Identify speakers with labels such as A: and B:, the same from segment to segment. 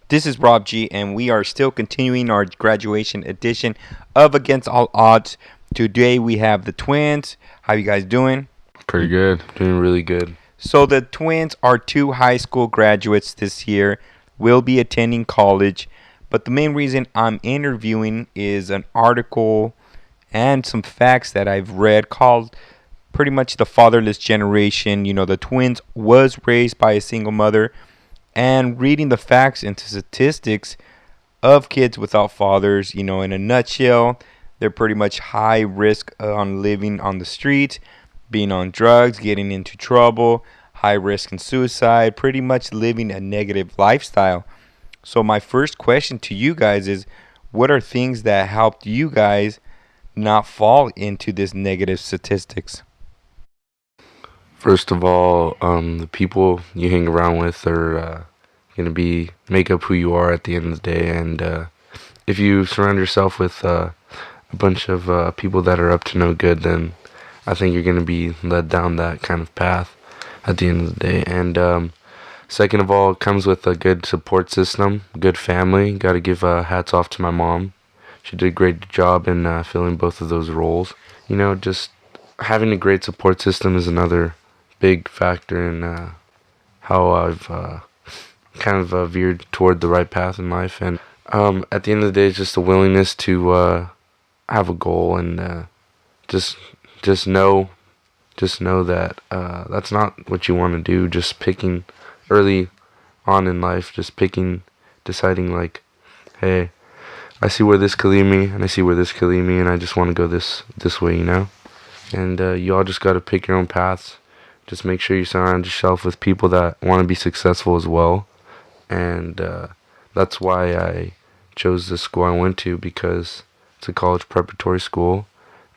A: This is Rob G, and we are still continuing our graduation edition of Against All Odds. Today we have the twins. How you guys doing?
B: Pretty good. Doing really good.
A: So the twins are two high school graduates this year, will be attending college. But the main reason I'm interviewing is an article and some facts that I've read called pretty much the Fatherless Generation. You know, the twins was raised by a single mother. And reading the facts and statistics of kids without fathers, you know, in a nutshell, they're pretty much high risk on living on the street, being on drugs, getting into trouble, high risk in suicide, pretty much living a negative lifestyle. So my first question to you guys is, what are things that helped you guys not fall into this negative statistics?
B: First of all, the people you hang around with are going to make up who you are at the end of the day. And if you surround yourself with a bunch of people that are up to no good, then I think you're going to be led down that kind of path at the end of the day. And second of all, it comes with a good support system, good family. Got to give hats off to my mom. She did a great job in filling both of those roles. You know, just having a great support system is another big factor in how I've kind of veered toward the right path in life. And at the end of the day, it's just a willingness to have a goal and just know that that's not what you want to do. Just picking early on in life, deciding like, hey, I see where this could lead me, and I see where this could lead me, and I just want to go this way, you know. And you all just got to pick your own paths. Just make sure you surround yourself with people that want to be successful as well. And that's why I chose the school I went to, because it's a college preparatory school.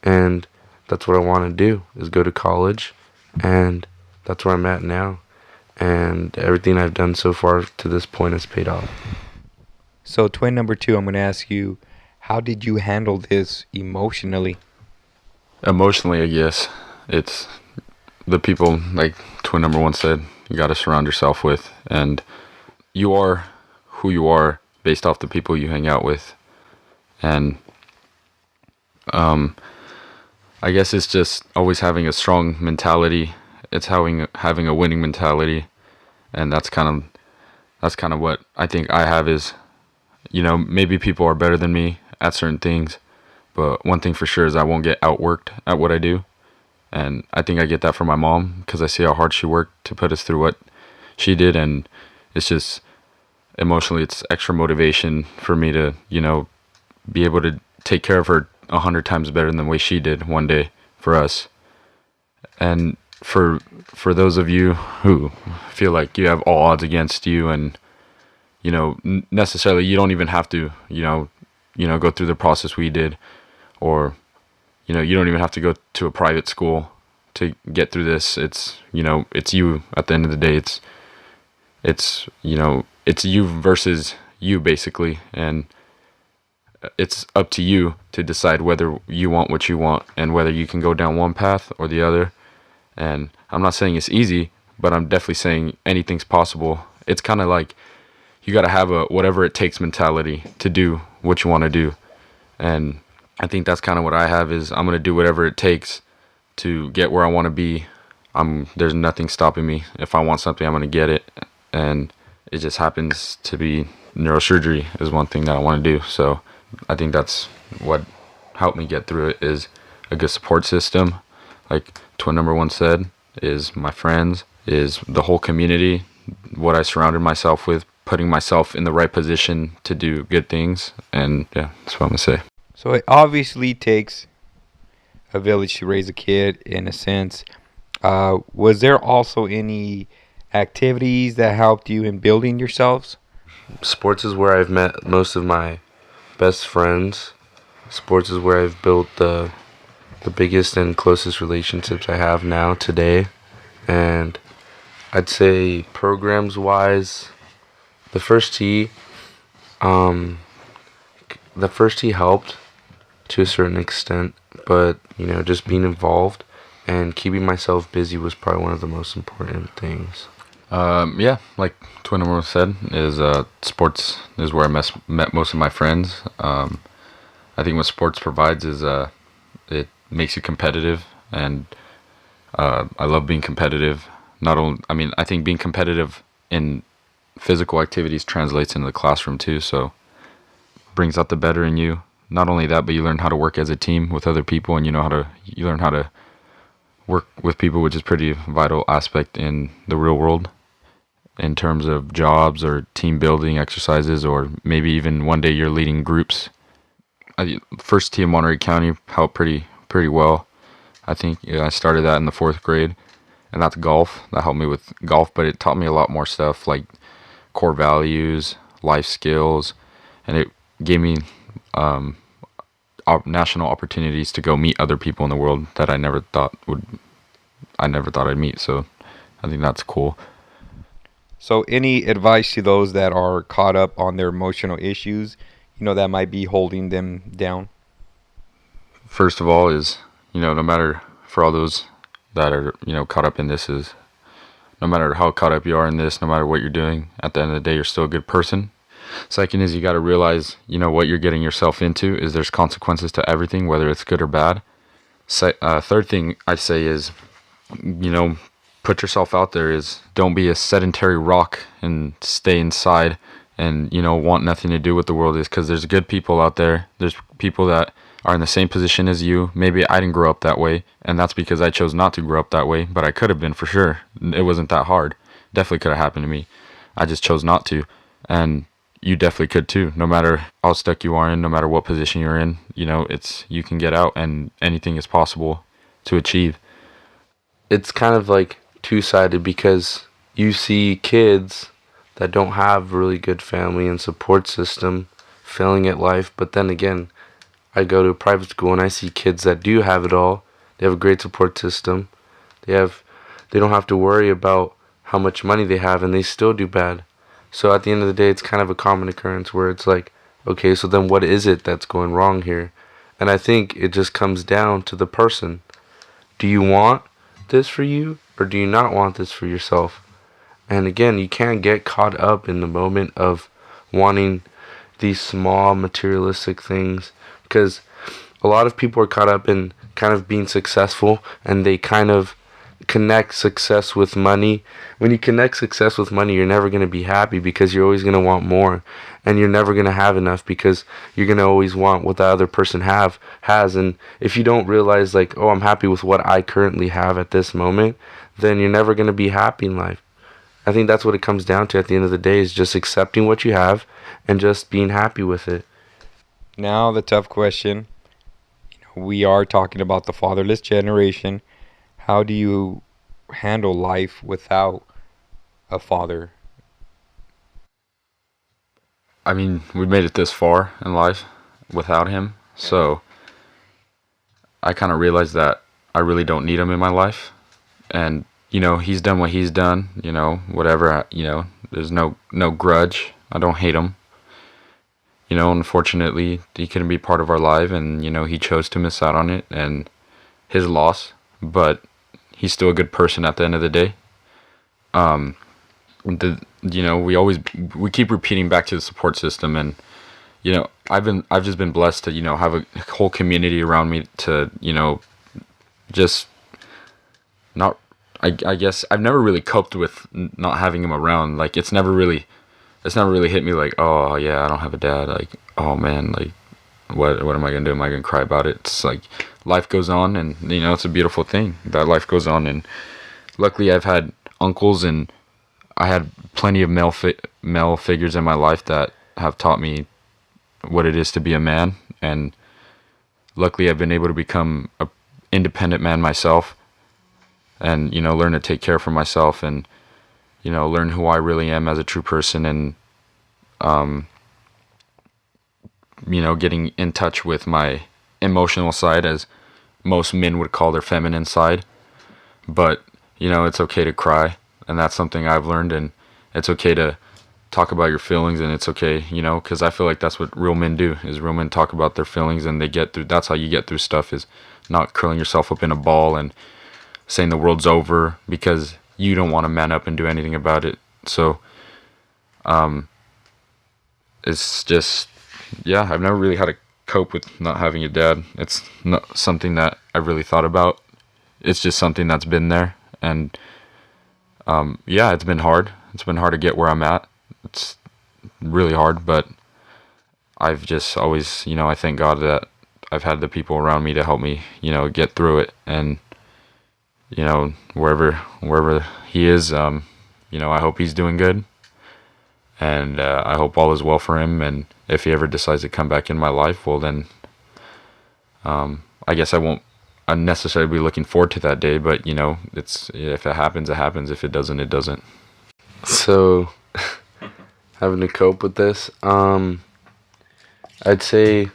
B: And that's what I want to do, is go to college. And that's where I'm at now. And everything I've done so far to this point has paid off.
A: So twin number two, I'm going to ask you, how did you handle this emotionally?
C: Emotionally, I guess it's the people, like twin number one said, you got to surround yourself with, and you are who you are based off the people you hang out with. And I guess it's just always having a strong mentality. It's having a winning mentality, and that's kind of what I think I have is, you know, maybe people are better than me at certain things, but one thing for sure is I won't get outworked at what I do. And I think I get that from my mom, because I see how hard she worked to put us through what she did. And it's just emotionally, it's extra motivation for me to, you know, be able to take care of her 100 times better than the way she did one day for us. And for those of you who feel like you have all odds against you, and, you know, necessarily you don't even have to, you know, go through the process we did, or, you know, you don't even have to go to a private school to get through this. It's, you know, it's you at the end of the day. It's, you know, it's you versus you basically. And it's up to you to decide whether you want what you want and whether you can go down one path or the other. And I'm not saying it's easy, but I'm definitely saying anything's possible. It's kind of like you got to have a whatever it takes mentality to do what you want to do. And I think that's kind of what I have is I'm going to do whatever it takes to get where I want to be. There's nothing stopping me. If I want something, I'm going to get it. And it just happens to be neurosurgery is one thing that I want to do. So I think that's what helped me get through it, is a good support system. Like twin number one said, is my friends, is the whole community, what I surrounded myself with, putting myself in the right position to do good things. And yeah, that's what I'm going to say.
A: So it obviously takes a village to raise a kid, in a sense. Was there also any activities that helped you in building yourselves?
B: Sports is where I've met most of my best friends. Sports is where I've built the biggest and closest relationships I have now today. And I'd say programs wise, the first tee Um, the first he helped to a certain extent, but just being involved and keeping myself busy was probably one of the most important things.
C: Yeah, like Twin said, is sports is where met most of my friends. I think what sports provides is it makes you competitive, and I love being competitive. Not only, I mean, I think being competitive in physical activities translates into the classroom too. So brings out the better in you. Not only that, but you learn how to work as a team with other people, and you learn how to work with people, which is pretty vital aspect in the real world in terms of jobs or team building exercises, or maybe even one day you're leading groups. First team Monterey County helped pretty well. I think I started that in the fourth grade, and that's golf. That helped me with golf, but it taught me a lot more stuff like core values, life skills, and it gave me national opportunities to go meet other people in the world that I never thought I'd meet. So I think that's cool.
A: So, any advice to those that are caught up on their emotional issues, that might be holding them down?
C: First of all is, no matter, for all those that are, caught up in this, is no matter how caught up you are in this, no matter what you're doing, at the end of the day, you're still a good person. Second is you got to realize, what you're getting yourself into is there's consequences to everything, whether it's good or bad. Third thing I say is, put yourself out there. Is don't be a sedentary rock and stay inside and, want nothing to do with the world. Is because there's good people out there. There's people that are in the same position as you. Maybe I didn't grow up that way, and that's because I chose not to grow up that way, but I could have been for sure. It wasn't that hard. Definitely could have happened to me. I just chose not to. And you definitely could too. No matter how stuck you are in, no matter what position you're in, you can get out, and anything is possible to achieve.
B: It's kind of like two-sided because you see kids that don't have really good family and support system failing at life, but then again, I go to a private school and I see kids that do have it all. They have a great support system. They don't have to worry about how much money they have, and they still do bad. So at the end of the day, it's kind of a common occurrence where it's like, okay, so then what is it that's going wrong here? And I think it just comes down to the person. Do you want this for you, or do you not want this for yourself? And again, you can't get caught up in the moment of wanting these small materialistic things, because a lot of people are caught up in kind of being successful, and they kind of connect success with money. When you connect success with money, you're never going to be happy because you're always going to want more, and you're never going to have enough because you're going to always want what the other person has. And if you don't realize like, oh, I'm happy with what I currently have at this moment, then you're never going to be happy in life. I think that's what it comes down to at the end of the day, is just accepting what you have and just being happy with it.
A: Now, the tough question. We are talking about the fatherless generation. How do you handle life without a father?
C: I mean, we made it this far in life without him. So I kind of realized that I really don't need him in my life. And, he's done what he's done, whatever, there's no grudge. I don't hate him. Unfortunately, he couldn't be part of our life, and, he chose to miss out on it, and his loss. But he's still a good person at the end of the day. We keep repeating back to the support system, and I've just been blessed to have a whole community around me to just not. I guess I've never really coped with not having him around. Like it's never really hit me like, oh yeah, I don't have a dad. Like, oh man, like what am I gonna do? Am I gonna cry about it? It's like life goes on, and it's a beautiful thing that life goes on. And luckily I've had uncles, and I had plenty of male figures in my life that have taught me what it is to be a man. And luckily I've been able to become a independent man myself, and learn to take care for myself, and learn who I really am as a true person, and getting in touch with my emotional side, as most men would call their feminine side. But it's okay to cry, and that's something I've learned. And it's okay to talk about your feelings, and it's okay, because I feel like that's what real men do. Is real men talk about their feelings, and they get through. That's how you get through stuff. Is not curling yourself up in a ball and saying the world's over because you don't want to man up and do anything about it. So, it's just, yeah, I've never really had to cope with not having a dad. It's not something that I really thought about. It's just something that's been there, and yeah, it's been hard. It's been hard to get where I'm at. It's really hard, but I've just always, I thank God that I've had the people around me to help me, get through it. And, wherever he is, I hope he's doing good. And I hope all is well for him. And if he ever decides to come back in my life, well, then I guess I won't unnecessarily be looking forward to that day. But, it's if it happens, it happens. If it doesn't, it doesn't.
B: So, having to cope with this, I'd say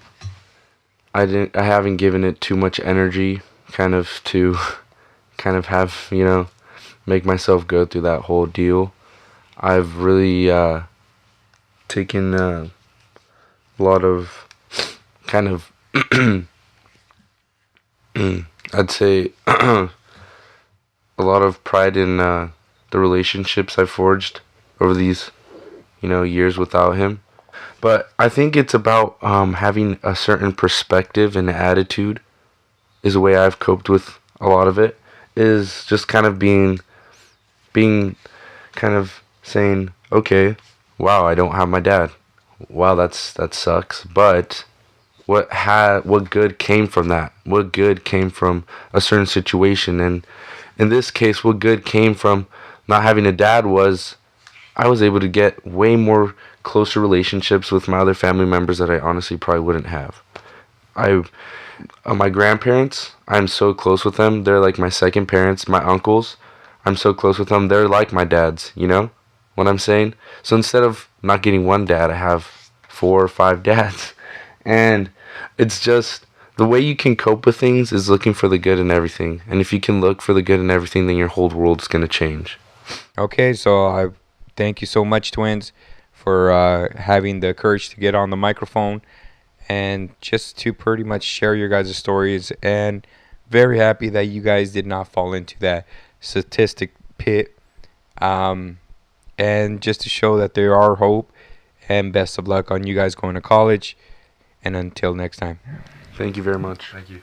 B: I haven't given it too much energy, to have, make myself go through that whole deal. I've really taken a lot of I'd say a lot of pride in the relationships I forged over these, years without him. But I think it's about having a certain perspective and attitude is the way I've coped with a lot of it. Is just kind of being kind of saying, okay, wow, I don't have my dad. Wow, that sucks. But what good came from that? What good came from a certain situation? And in this case, what good came from not having a dad was I was able to get way more closer relationships with my other family members that I honestly probably wouldn't have. My grandparents, I'm so close with them. They're like my second parents. My uncles, I'm so close with them. They're like my dads, you know what I'm saying? So instead of not getting one dad, I have 4 or 5 dads. And it's just the way you can cope with things is looking for the good in everything. And if you can look for the good in everything, then your whole world's going to change.
A: Okay, so I thank you so much, twins, for having the courage to get on the microphone and just to pretty much share your guys' stories. And very happy that you guys did not fall into that statistic pit. And just to show that there are hope. And best of luck on you guys going to college. And until next time.
B: Thank you very much.
C: Thank you.